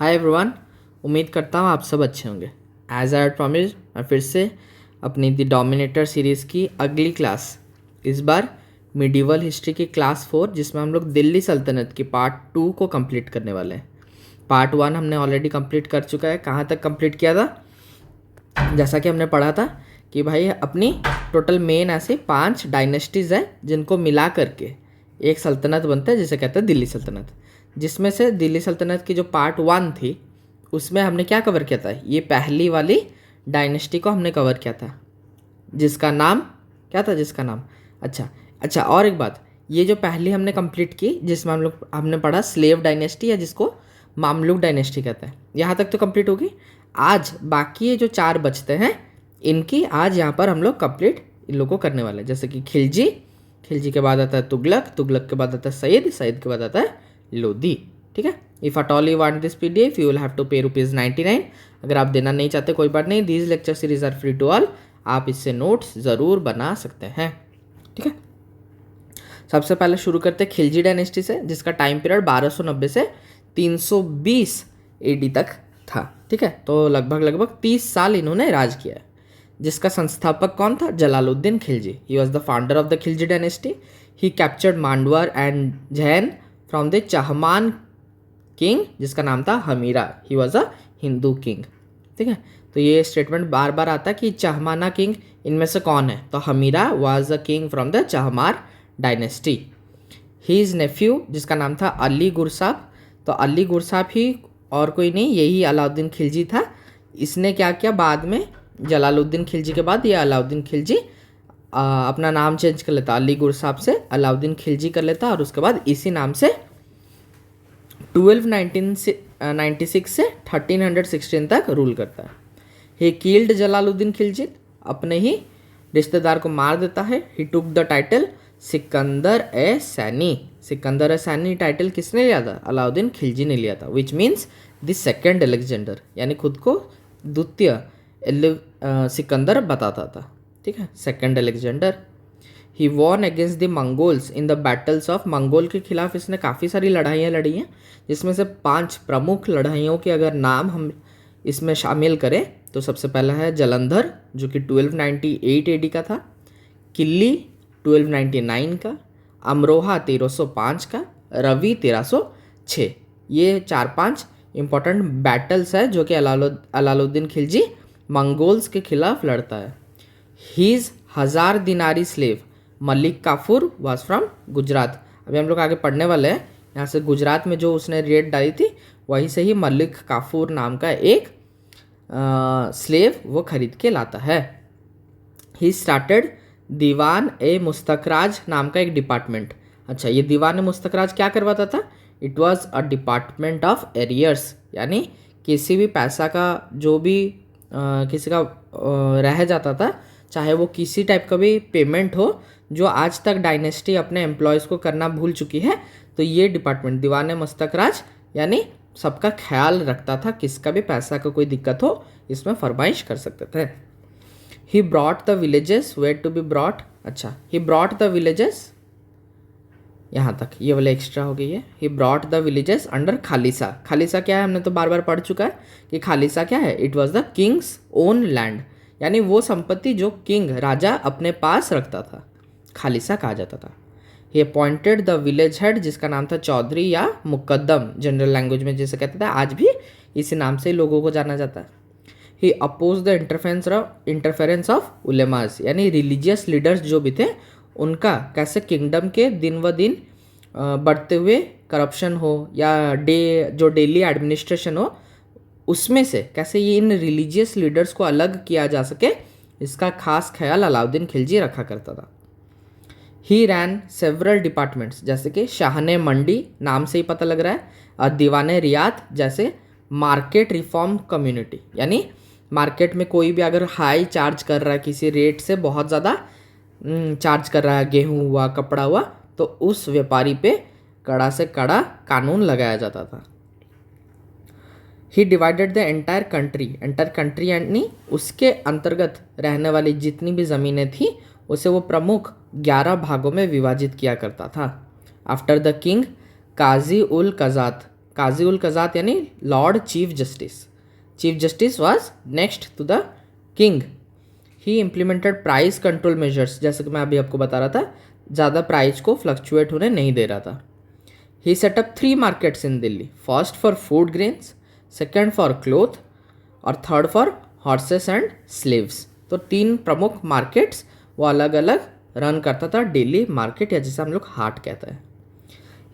Hi everyone, उम्मीद करता हूँ आप सब अच्छे होंगे। एज आई प्रॉमिस मैं फिर से अपनी द डोमिनेटर सीरीज़ की अगली क्लास, इस बार मिडिवल हिस्ट्री की क्लास 4, जिसमें हम लोग दिल्ली सल्तनत की पार्ट 2 को कंप्लीट करने वाले हैं। पार्ट 1 हमने ऑलरेडी कंप्लीट कर चुका है। कहाँ तक कंप्लीट किया था? जैसा कि हमने पढ़ा था कि भाई अपनी टोटल मेन ऐसे 5 डायनेस्टीज़ है जिनको मिला करके एक सल्तनत बनता है जिसे कहते हैं दिल्ली सल्तनत। जिसमें से दिल्ली सल्तनत की जो पार्ट 1 थी उसमें हमने क्या कवर किया था? ये पहली वाली डायनेस्टी को हमने कवर किया था, जिसका नाम क्या था? अच्छा और एक बात, ये जो पहली हमने कंप्लीट की जिसमें हमने पढ़ा स्लेव डायनेस्टी, या जिसको मामलुक डायनेस्टी कहते हैं, यहाँ तक तो कंप्लीट होगी। आज बाकी ये जो 4 बचते हैं इनकी आज यहाँ पर हम लोग कंप्लीट इन लोगों को करने वाले हैं। जैसे कि खिलजी के बाद आता है तुगलक के बाद आता है सईद के बाद आता है लोधी। ठीक है। If at all you want this PDF you will have to pay ₹99। अगर आप देना नहीं चाहते कोई बात नहीं, these lecture series are free to all. आप इससे नोट्स ज़रूर बना सकते हैं। ठीक है। सबसे पहले शुरू करते हैं खिलजी डायनेस्टी से, जिसका टाइम पीरियड 1290 से 320 AD तक था। ठीक है। तो लगभग 30 साल इन्होंने राज किया है। जिसका संस्थापक कौन था? Jalaluddin Khilji. He was the founder of the Khilji dynasty. He captured Mandawar and Jhain from the Chahaman king, जिसका नाम था Hamira. He was a Hindu king. ठीक है। तो ये स्टेटमेंट बार बार आता कि चहमाना किंग इनमें से कौन है, तो Hamira was a king from the Chahamar dynasty. His nephew, जिसका नाम था अली गुरसाब। तो अली गुरसाब ही और कोई नहीं, यही अलाउद्दीन खिलजी था। इसने क्या किया, बाद में जलालुद्दीन खिलजी के बाद ये अलाउद्दीन खिलजी अपना नाम चेंज कर लेता, अली गुरसाब से अलाउद्दीन खिलजी कर लेता, और उसके बाद इसी नाम से 1296 से 1316 तक रूल करता है। ही किल्ड जलालुद्दीन खिलजी, अपने ही रिश्तेदार को मार देता है। He took the title Sikandar e Sani. Sikandar e Sani title किसने लिया था? अलाउद्दीन खिलजी ने लिया था। Which means the second Alexander, यानी खुद को द्वितीय सिकंदर बताता था। ठीक है, second Alexander. He won against the Mongols in the battles of, Mongol के खिलाफ इसने काफ़ी सारी लड़ाइयाँ लड़ी हैं, जिसमें से 5 प्रमुख लड़ाइयों के अगर नाम हम इसमें शामिल करें तो सबसे पहला है जलंधर, जो कि 1298 AD का था। किल्ली 1299 का। अमरोहा 1305 का। रवि 1306। ये 4-5 इंपॉर्टेंट बैटल्स है जो कि अलाउद्दीन खिलजी मंगोल्स के खिलाफ लड़ता है। हीज 1000 दिनारी slave Malik Kafur was from Gujarat. अभी हम लोग आगे पढ़ने वाले हैं, यहाँ से गुजरात में जो उसने रेड डाली थी वहीं से ही मलिक काफूर नाम का एक स्लेव वो खरीद के लाता है। ही स्टार्टेड दीवान ए मुस्तखराज नाम का एक डिपार्टमेंट। अच्छा, ये दीवान ए मुस्तखराज क्या करवाता था? It was a department of arrears, यानी किसी भी पैसा का जो भी किसी का रह जाता था, चाहे वो किसी टाइप का भी पेमेंट हो जो आज तक डायनेस्टी अपने एम्प्लॉयज़ को करना भूल चुकी है, तो ये डिपार्टमेंट दीवान मुस्तखराज यानी सबका ख्याल रखता था, किसका भी पैसा का कोई दिक्कत हो इसमें फरमाइश कर सकते थे। He brought the villages were to be brought. अच्छा, ही ब्रॉट द विलेजेस, यहाँ तक ये वाले एक्स्ट्रा हो गई है। He brought the villages under khalisa. Khalisa क्या है? हमने तो बार बार पढ़ चुका है कि खालिसा क्या है? It was the Kings own land, यानी वो संपत्ति जो किंग राजा अपने पास रखता था, खालिसा कहा जाता था। ही अपॉइंटेड द विलेज हेड, जिसका नाम था चौधरी या मुकद्दम, जनरल लैंग्वेज में जैसे कहते थे, आज भी इसी नाम से लोगों को जाना जाता है। ही oppose the interference of ulemas, यानी रिलीजियस लीडर्स जो भी थे उनका कैसे किंगडम के दिन व दिन बढ़ते हुए करप्शन हो या जो डेली एडमिनिस्ट्रेशन हो, उसमें से कैसे ये इन रिलीजियस लीडर्स को अलग किया जा सके, इसका खास ख्याल अलाउद्दीन खिलजी रखा करता था। ही रैन सेवरल डिपार्टमेंट्स, जैसे कि शाहने मंडी नाम से ही पता लग रहा है, और दीवाने रियात, जैसे मार्केट रिफॉर्म कम्युनिटी, यानी मार्केट में कोई भी अगर हाई चार्ज कर रहा है, किसी रेट से बहुत ज़्यादा चार्ज कर रहा है, गेहूँ हुआ, कपड़ा हुआ, तो उस व्यापारी पे कड़ा से कड़ा कानून लगाया जाता था। ही डिवाइडेड द एंटायर कंट्री यानी उसके अंतर्गत रहने वाली जितनी भी ज़मीनें थी उसे वो प्रमुख 11 भागों में विभाजित किया करता था। आफ्टर द किंग काजी उल कज़ात, काजी उल कज़ात यानी lord chief justice was next to the king. He implemented price control measures, जैसे कि मैं अभी आपको बता रहा था, ज़्यादा प्राइस को फ्लक्चुएट होने नहीं दे रहा था। He set up 3 markets in Delhi, first for food grains, second for cloth और third for horses and slaves. तो 3 प्रमुख मार्केट्स वो अलग अलग रन करता था, डेली मार्केट या जिसे हम लोग हाट कहते हैं।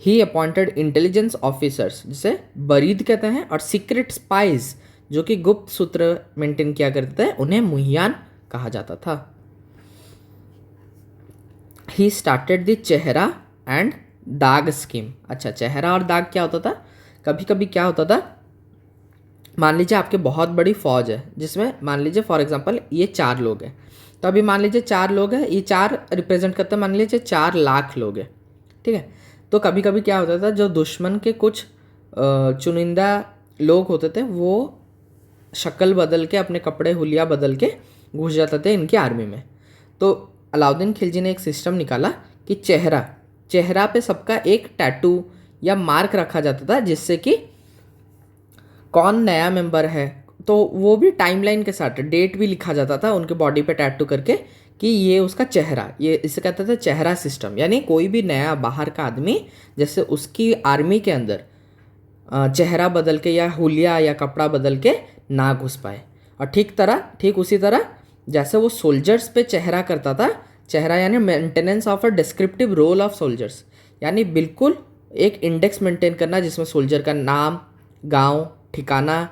ही अपॉइंटेड इंटेलिजेंस ऑफिसर्स, जिसे बरीद कहते हैं, और सीक्रेट स्पाइज जो कि गुप्त सूत्र मेंटेन किया करते थे, उन्हें मुहियान कहा जाता था। ही स्टार्टेड द चेहरा एंड दाग स्कीम। अच्छा, चेहरा और दाग क्या होता था? कभी कभी क्या होता था, मान लीजिए आपके बहुत बड़ी फौज है जिसमें मान लीजिए फॉर एग्जांपल ये 4 लोग हैं, तो अभी मान लीजिए 4 लोग हैं, ये 4 रिप्रेजेंट करते हैं, मान लीजिए 4 लाख लोग हैं, ठीक है। तो कभी कभी क्या होता था, जो दुश्मन के कुछ चुनिंदा लोग होते थे वो शक्ल बदल के, अपने कपड़े हुलिया बदल के घुस जाते थे इनकी आर्मी में। तो अलाउद्दीन खिलजी ने एक सिस्टम निकाला कि चेहरा पे सबका एक टैटू या मार्क रखा जाता था, जिससे कि कौन नया मेंबर है तो वो भी टाइमलाइन के साथ डेट भी लिखा जाता था उनके बॉडी पे टैटू करके कि ये उसका चेहरा, ये इसे कहते थे चेहरा सिस्टम। यानी कोई भी नया बाहर का आदमी जैसे उसकी आर्मी के अंदर चेहरा बदल के या हुलिया या कपड़ा बदल के ना घुस पाए। और ठीक उसी तरह जैसे वो सोल्जर्स पे चेहरा करता था, चेहरा यानी maintenance of a descriptive role of soldiers, यानी बिल्कुल एक इंडेक्स मेंटेन करना जिसमें सोल्जर का नाम, गांव, ठिकाना,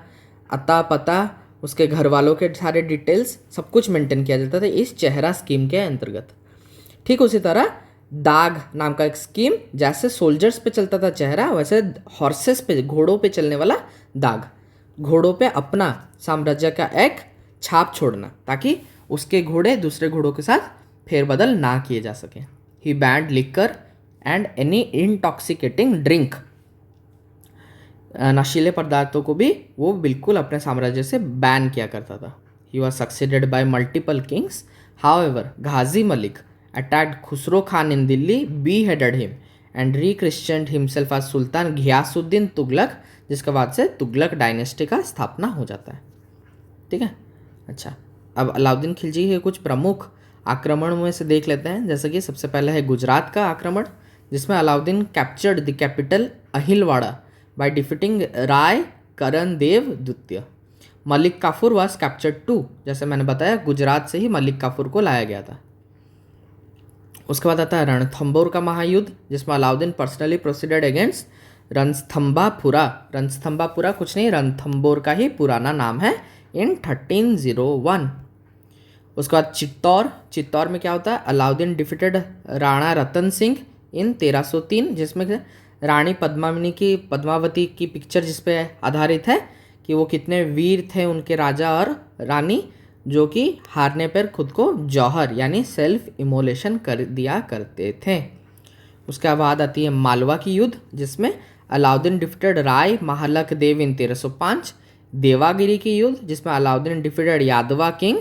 अता पता, उसके घर वालों के सारे डिटेल्स सब कुछ मेंटेन किया जाता था इस चेहरा स्कीम के अंतर्गत। ठीक उसी तरह दाग नाम का एक स्कीम, जैसे सोल्जर्स पे चलता था चेहरा, वैसे हॉर्सेस पे, घोड़ों पे चलने वाला दाग, घोड़ों पे अपना साम्राज्य का एक छाप छोड़ना ताकि उसके घोड़े दूसरे घोड़ों के साथ फेरबदल ना किए जा सके। He banned liquor and any intoxicating drink, नशीले पदार्थों को भी वो बिल्कुल अपने साम्राज्य से बैन किया करता था। He was succeeded by multiple Kings, however Ghazi Malik attacked Khusro Khan in Delhi, beheaded him and re-christened himself as सुल्तान घियासुद्दीन तुगलक, जिसके बाद से तुगलक डायनेस्टी का स्थापना हो जाता है। ठीक है। अच्छा, अब अलाउद्दीन खिलजी के कुछ प्रमुख आक्रमण में से देख लेते हैं। जैसे कि सबसे पहले है गुजरात का आक्रमण, जिसमें Alauddin captured the capital Ahilwara by defeating Rai Karan Dev द्वितीय। Malik Kafur was captured too, जैसे मैंने बताया गुजरात से ही मलिक काफूर को लाया गया था। उसके बाद आता है रणथंभौर का महायुद्ध, जिसमें अलाउद्दीन पर्सनली प्रोसीडेड अगेंस्ट रणथंभापुरा। रणथंभापुरा कुछ नहीं, रणथंभौर का ही पुराना नाम है, इन 1301। उसके बाद चित्तौर में क्या होता है, अलाउद्दीन डिफीटेड राणा रतन सिंह इन 1303, जिसमें रानी पद्मावती की पिक्चर जिस पे आधारित है कि वो कितने वीर थे उनके राजा और रानी, जो कि हारने पर खुद को जौहर यानी सेल्फ इमोलेशन कर दिया करते थे। उसके बाद आती है मालवा की युद्ध, जिसमें अलाउद्दीन डिफीटेड राय महालक देव इन 1305। देवागिरी की युद्ध, जिसमें अलाउद्दीन डिफीटेड यादवा किंग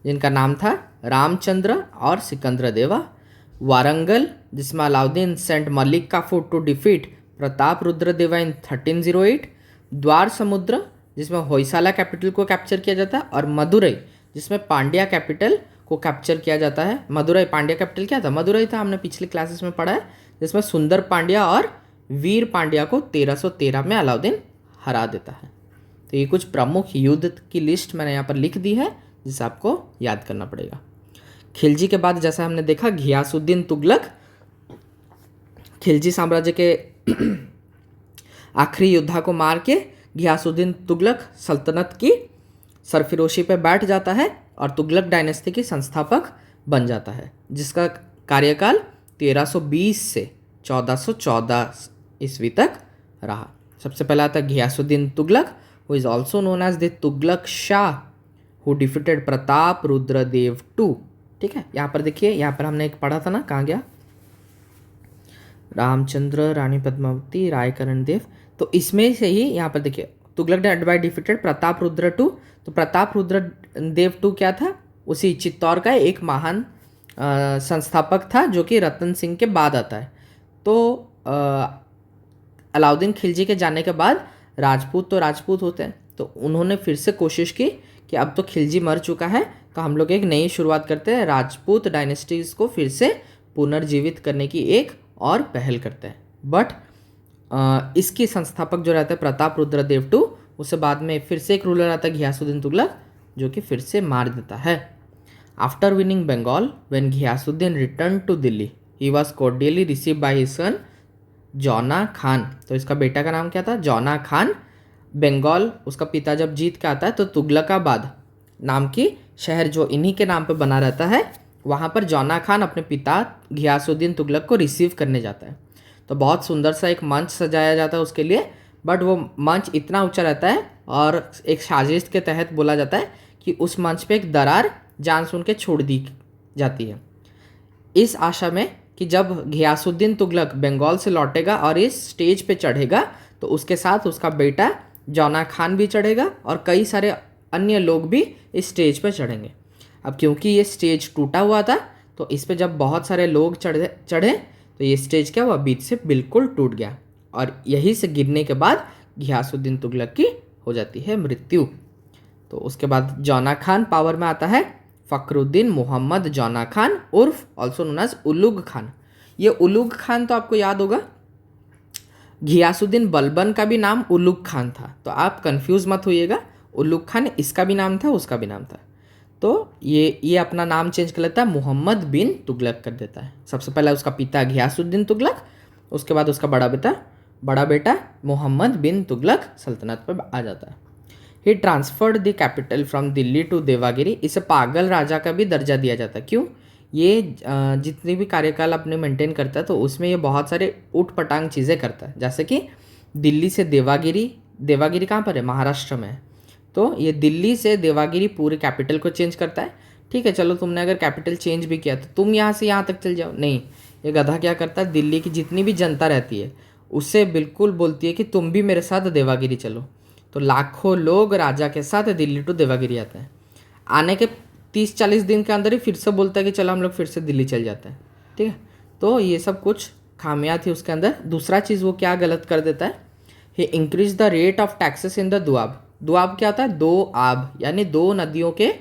जिनका नाम था रामचंद्र और सिकंदर देवा। वारंगल, जिसमें Alauddin sent Malik Kafur to defeat Pratap Rudra Deva in 1308। द्वार समुद्र, जिसमें होयसाला कैपिटल को कैप्चर किया जाता है, और मदुरई, जिसमें पांड्या कैपिटल को कैप्चर किया जाता है। मदुरई, पांड्या कैपिटल क्या था? मदुरई था, हमने पिछले क्लासेस में पढ़ा है, जिसमें सुंदर पांड्या और वीर पांड्या को 1313 में अलाउद्दीन हरा देता है। तो ये कुछ प्रमुख युद्ध की लिस्ट मैंने यहाँ पर लिख दी है, जिसे आपको याद करना पड़ेगा। खिलजी के बाद जैसा हमने देखा घियासुद्दीन तुगलक, खिलजी साम्राज्य के आखिरी योद्धा को मार के घियासुद्दीन तुगलक सल्तनत की सरफिरोशी पे बैठ जाता है और तुगलक डायनेस्टी की संस्थापक बन जाता है, जिसका कार्यकाल 1320 से 1414 ईस्वी तक रहा। सबसे पहला था Ghiyasuddin Tughlaq, who is also known as the Tughlaq Shah, who defeated Pratap Rudradev too. ठीक है, यहाँ पर देखिए, यहाँ पर हमने एक पढ़ा था ना, कहाँ गया? रामचंद्र, रानी पद्मावती, रायकरण देव। तो इसमें से ही यहाँ पर देखिए Tughlaq by defeated Pratap Rudra too. तो प्रताप रुद्र देव टू क्या था? उसी चित्तौड़ का एक महान संस्थापक था, जो कि रतन सिंह के बाद आता है। तो अलाउद्दीन खिलजी के जाने के बाद राजपूत तो राजपूत होते हैं, तो उन्होंने फिर से कोशिश की कि अब तो खिलजी मर चुका है, तो हम लोग एक नई शुरुआत करते हैं, राजपूत डायनेस्टीज को फिर से पुनर्जीवित करने की एक और पहल करते हैं। बट इसकी संस्थापक जो रहता है प्रताप रुद्र देव टू, उससे बाद में फिर से एक रूलर आता है घियासुद्दीन तुगलक, जो कि फिर से मार देता है। After winning Bengal, when Ghiyasuddin return to Delhi, he was cordially receive by his son Jauna Khan. तो इसका बेटा का नाम क्या था? जौना खान। बंगाल उसका पिता जब जीत के आता है तो तुगलकाबाद नाम की शहर जो इन्हीं के नाम पे बना रहता है, वहाँ पर जौना खान अपने पिता घियासुद्दीन तुगलक को रिसीव करने जाता है। तो बहुत सुंदर सा एक मंच सजाया जाता है उसके लिए, बट वो मंच इतना ऊंचा रहता है और एक साजिश के तहत बोला जाता है कि उस मंच पे एक दरार जान सुन के छोड़ दी जाती है, इस आशा में कि जब घियासुद्दीन तुगलक बंगाल से लौटेगा और इस स्टेज पे चढ़ेगा तो उसके साथ उसका बेटा जौना खान भी चढ़ेगा और कई सारे अन्य लोग भी इस स्टेज पे चढ़ेंगे। अब क्योंकि ये स्टेज टूटा हुआ था, तो इस पे जब बहुत सारे लोग चढ़े तो ये स्टेज क्या हुआ? बीच से बिल्कुल टूट गया और यहीं से गिरने के बाद घियासुद्दीन तुगलक की हो जाती है मृत्यु। तो उसके बाद जौना खान पावर में आता है, फखरुद्दीन मोहम्मद जौना खान उर्फ also known as Ulugh Khan. ये उलुग खान तो आपको याद होगा, घियासुद्दीन बलबन का भी नाम उलुग खान था, तो आप कंफ्यूज मत होइएगा, उलुग खान इसका भी नाम था, उसका भी नाम था। तो ये अपना नाम चेंज कर लेता है, मोहम्मद बिन तुगलक कर देता है। सबसे पहले उसका पिता घियासुद्दीन तुगलक, उसके बाद उसका बड़ा बेटा मोहम्मद बिन तुगलक सल्तनत पर आ जाता है। He transferred the capital from Delhi to Devagiri. इसे पागल राजा का भी दर्जा दिया जाता है। क्यों? ये जितनी भी कार्यकाल अपने मेंटेन करता है तो उसमें ये बहुत सारे ऊट पटांग चीज़ें करता है, जैसे कि दिल्ली से देवागिरी कहाँ पर है? महाराष्ट्र में है। तो ये दिल्ली से देवागिरी पूरे कैपिटल को चेंज करता है। ठीक है, चलो तुमने अगर कैपिटल चेंज भी किया तो तुम यहाँ से यहाँ तक चल जाओ, नहीं, ये गधा क्या करता है, दिल्ली की जितनी भी जनता रहती है उससे बिल्कुल बोलती है कि तुम भी मेरे साथ देवागिरी चलो। तो लाखों लोग राजा के साथ दिल्ली टू देवागिरी आते हैं। आने के 30-40 दिन के अंदर ही फिर से बोलता है कि चलो हम लोग फिर से दिल्ली चल जाते हैं। ठीक है, तो ये सब कुछ खामियां थी उसके अंदर। दूसरा चीज़ वो क्या गलत कर देता है, he increase the rate of taxes in the Doab. Doab क्या होता है? दो आब, यानी दो नदियों के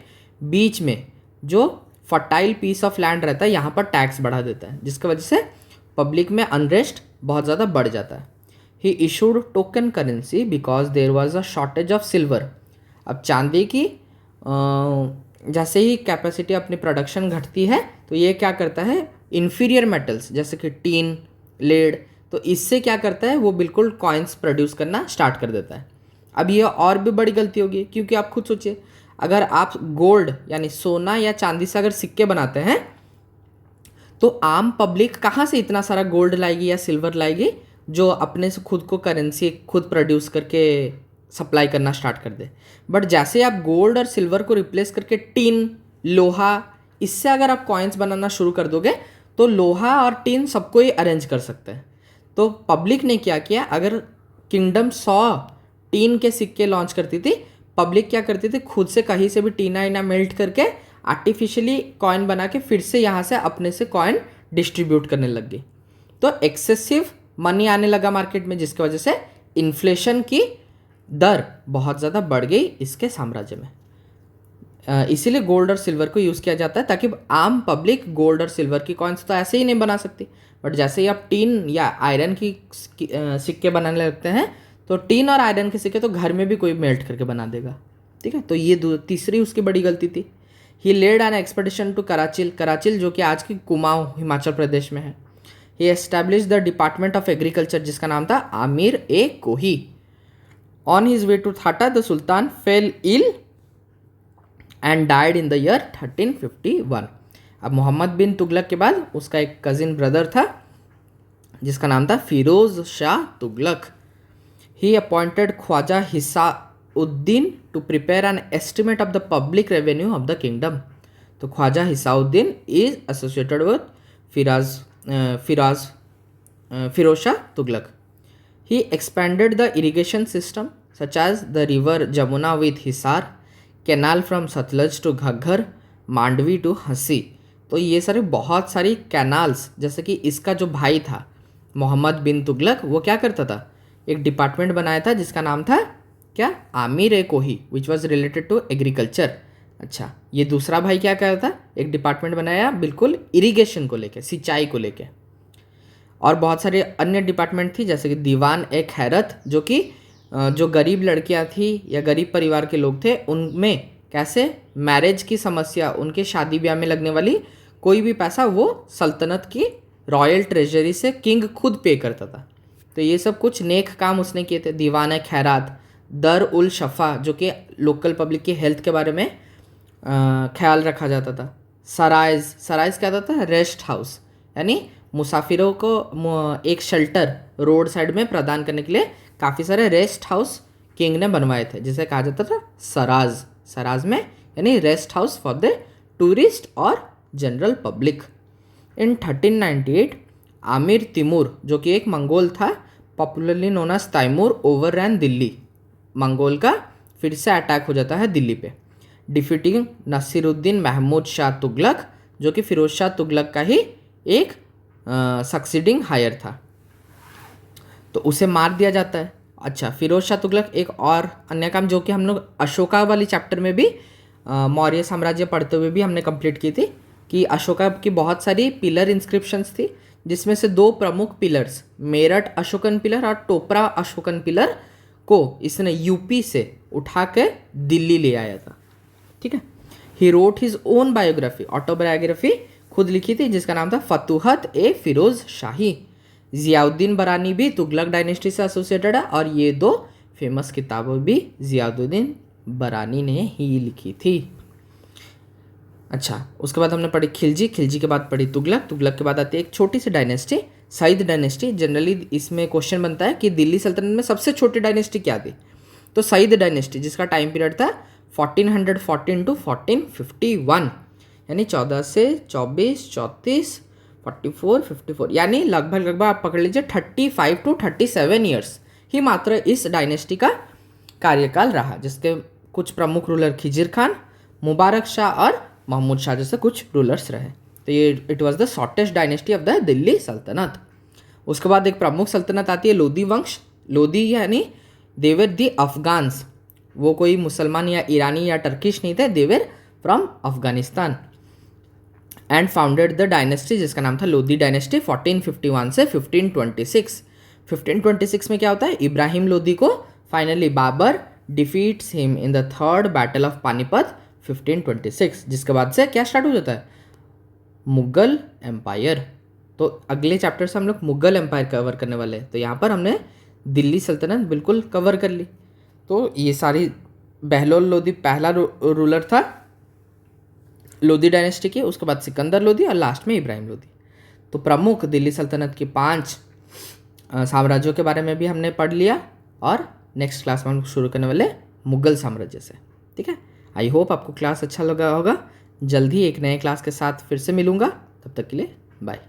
बीच में जो फर्टाइल पीस ऑफ लैंड रहता है, यहाँ पर टैक्स बढ़ा देता है, जिसकी वजह से पब्लिक में अनरेस्ट बहुत ज़्यादा बढ़ जाता है। He issued token currency because there was a shortage of silver. अब चांदी की जैसे ही कैपेसिटी अपनी प्रोडक्शन घटती है तो ये क्या करता है, इन्फीरियर मेटल्स जैसे कि टीन, लेड, तो इससे क्या करता है, वो बिल्कुल कॉइन्स प्रोड्यूस करना स्टार्ट कर देता है। अब ये और भी बड़ी गलती होगी, क्योंकि आप खुद सोचिए, अगर आप गोल्ड यानी सोना या चांदी से अगर सिक्के बनाते हैं तो आम पब्लिक कहाँ से इतना सारा गोल्ड लाएगी या सिल्वर लाएगी जो अपने से खुद को करेंसी खुद प्रोड्यूस करके सप्लाई करना स्टार्ट कर दे। बट जैसे आप गोल्ड और सिल्वर को रिप्लेस करके टिन, लोहा, इससे अगर आप कॉइन्स बनाना शुरू कर दोगे तो लोहा और टिन सबको ही अरेंज कर सकते हैं। तो पब्लिक ने क्या किया, अगर किंगडम 100 टीन के सिक्के लॉन्च करती थी, पब्लिक क्या करती थी, खुद से कहीं से भी टीना इना मेल्ट करके आर्टिफिशियली कॉइन बना के फिर से यहाँ से अपने से कॉइन डिस्ट्रीब्यूट करने लग गई। तो एक्सेसिव मनी आने लगा मार्केट में, जिसकी वजह से इन्फ्लेशन की दर बहुत ज़्यादा बढ़ गई इसके साम्राज्य में। इसीलिए गोल्ड और सिल्वर को यूज़ किया जाता है ताकि आम पब्लिक गोल्ड और सिल्वर की कॉइन्स तो ऐसे ही नहीं बना सकती, बट जैसे ही आप टीन या आयरन की सिक्के बनाने लगते हैं तो टीन और आयरन के सिक्के तो घर में भी कोई मेल्ट करके बना देगा। ठीक है, तो ये तीसरी उसकी बड़ी गलती थी। He led an expedition to Karachil जो कि आज की कुमाऊं हिमाचल प्रदेश में है। He establish the department of agriculture जिसका नाम था आमिर ए Kohi. On his way to Thatta the sultan fell ill and died in the year 1351। अब मोहम्मद बिन तुगलक के बाद उसका एक कजिन ब्रदर था जिसका नाम था Firoz Shah Tughlaq. He appointed Khwaja Hisauddin to prepare an estimate of the public revenue of the kingdom. तो Khwaja Hisauddin is associated with Firoz Shah Tughlaq. He expanded the irrigation system such as the river Jamuna with Hisar, canal from Satluj to Ghaggar, Mandvi to Hansi. तो ये सारे बहुत सारी canals, जैसे कि इसका जो भाई था मोहम्मद बिन तुगलक, वो क्या करता था, एक डिपार्टमेंट बनाया था जिसका नाम था क्या, आमिर ए कोही, which was related to agriculture. अच्छा, ये दूसरा भाई क्या करता था, एक डिपार्टमेंट बनाया बिल्कुल इरिगेशन को लेके, सिंचाई को लेके। और बहुत सारे अन्य डिपार्टमेंट थी, जैसे कि दीवान ए खैरत, जो कि जो गरीब लड़कियां थी या गरीब परिवार के लोग थे, उनमें कैसे मैरिज की समस्या, उनके शादी ब्याह में लगने वाली कोई भी पैसा वो सल्तनत की रॉयल ट्रेजरी से किंग खुद पे करता था। तो ये सब कुछ नेक काम उसने किए थे। दीवान ए खैरात, दर उल शफ़ा, जो कि लोकल पब्लिक की हेल्थ के बारे में ख्याल रखा जाता था। सराइज क्या होता था, रेस्ट हाउस, यानी मुसाफिरों को एक शेल्टर रोड साइड में प्रदान करने के लिए काफ़ी सारे रेस्ट हाउस किंग ने बनवाए थे, जिसे कहा जाता था सराज में, यानी rest house for the tourist और general public. In 1398 Amir Timur, जो कि एक मंगोल था, popularly known as Timur, overran Delhi. Mongol का फिर से अटैक हो जाता है दिल्ली पे, डिफीटिंग नसीरुद्दीन महमूद शाह तुगलक, जो कि फिरोज शाह तुगलक का ही एक सक्सीडिंग हायर था। तो उसे मार दिया जाता है। अच्छा, फिरोज शाह तुगलक एक और अन्य काम जो कि हम लोग अशोका वाली चैप्टर में भी मौर्य साम्राज्य पढ़ते हुए भी हमने कंप्लीट की थी, कि अशोका की बहुत सारी पिलर इंस्क्रिप्शंस थी, जिसमें से दो प्रमुख पिलर्स, मेरठ अशोकन पिलर और टोपरा अशोकन पिलर को इसने यूपी से उठा के दिल्ली ले आया था। ठीक है। He wrote his own biography, autobiography खुद लिखी थी, जिसका नाम था फतूहत ए फिरोज शाही। जियाउद्दीन बरानी भी तुगलक डायनेस्टी से एसोसिएटेड है, और ये दो फेमस किताबें भी जियाउद्दीन बरानी ने ही लिखी थी। अच्छा, उसके बाद हमने पढ़ी खिलजी के बाद पढ़ी तुगलक के बाद आती है एक छोटी सी डायनेस्टी, सईद डायनेस्टी। जनरली इसमें क्वेश्चन बनता है कि दिल्ली सल्तनत में सबसे छोटी डायनेस्टी क्या थी, तो सईद डायनेस्टी, जिसका टाइम पीरियड था 1414 टू 1451, यानी 14 से 24, 34, 44, 54, यानी लगभग आप पकड़ लीजिए 35 टू 37 ईयर्स ही मात्र इस डायनेस्टी का कार्यकाल रहा, जिसके कुछ प्रमुख रूलर खिजिर खान, मुबारक शाह और महमूद शाह जैसे कुछ रूलर्स रहे। तो ये it was the shortest dynasty of the Delhi सल्तनत। उसके बाद एक प्रमुख सल्तनत आती है लोधी वंश। लोधी यानी देवर दी अफगान्स, वो कोई मुसलमान या ईरानी या टर्किश नहीं थे, they were from Afghanistan, and founded the dynasty, जिसका नाम था लोधी डायनेस्टी 1451 से 1526। 1526 में क्या होता है, इब्राहिम लोधी को finally Babur defeats him in the third battle of Panipat 1526, जिसके बाद से क्या स्टार्ट हो जाता है, मुगल एम्पायर। तो अगले चैप्टर से हम लोग मुगल एम्पायर कवर करने वाले हैं। तो यहाँ पर हमने दिल्ली सल्तनत बिल्कुल कवर कर ली। तो ये सारी बहलोल लोधी पहला रूलर था लोधी डायनेस्टी की, उसके बाद सिकंदर लोधी और लास्ट में इब्राहिम लोधी। तो प्रमुख दिल्ली सल्तनत की 5 साम्राज्यों के बारे में भी हमने पढ़ लिया, और नेक्स्ट क्लास में हम शुरू करने वाले मुगल साम्राज्य से। ठीक है, आई होप आपको क्लास अच्छा लगा होगा। जल्दी एक नए क्लास के साथ फिर से मिलूंगा, तब तक के लिए बाय।